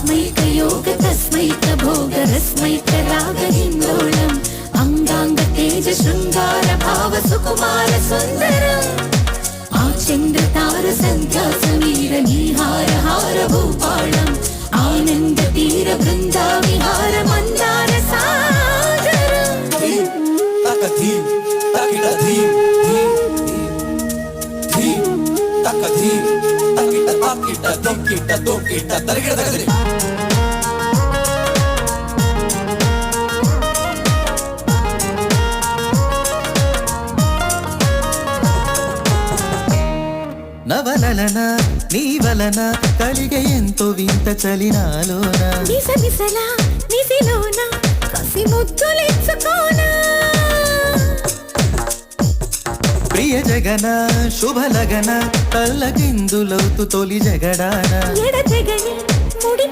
ఆస్మైకయోగ తస్మైక భోగ రస్మైక రాగహిందోళం అంగాంగ తేజ శృంగార భావ సుకుమార సుందరం ఆచంద్ర తార సంధ్యా సమీర నీహార హార భూపాళం ఆనంద తీర బృందా విహార మందార సాగరం తక ధీం తకిట ధీం ధీం ధీం తక ధీం తకిట తకిట తొక్కిట తొక్కిట తరిగిట తగదిరి నవలన నీ వలన కలిగే ఎంతో వింత చలినాలోన నిసనిసల నిసిలోన కసి ముద్దులిచ్చుకోనా ప్రియ జగన శుభలగన తల్లకిందులవుతు తొలి జగడాన ఎడతెగని ముడి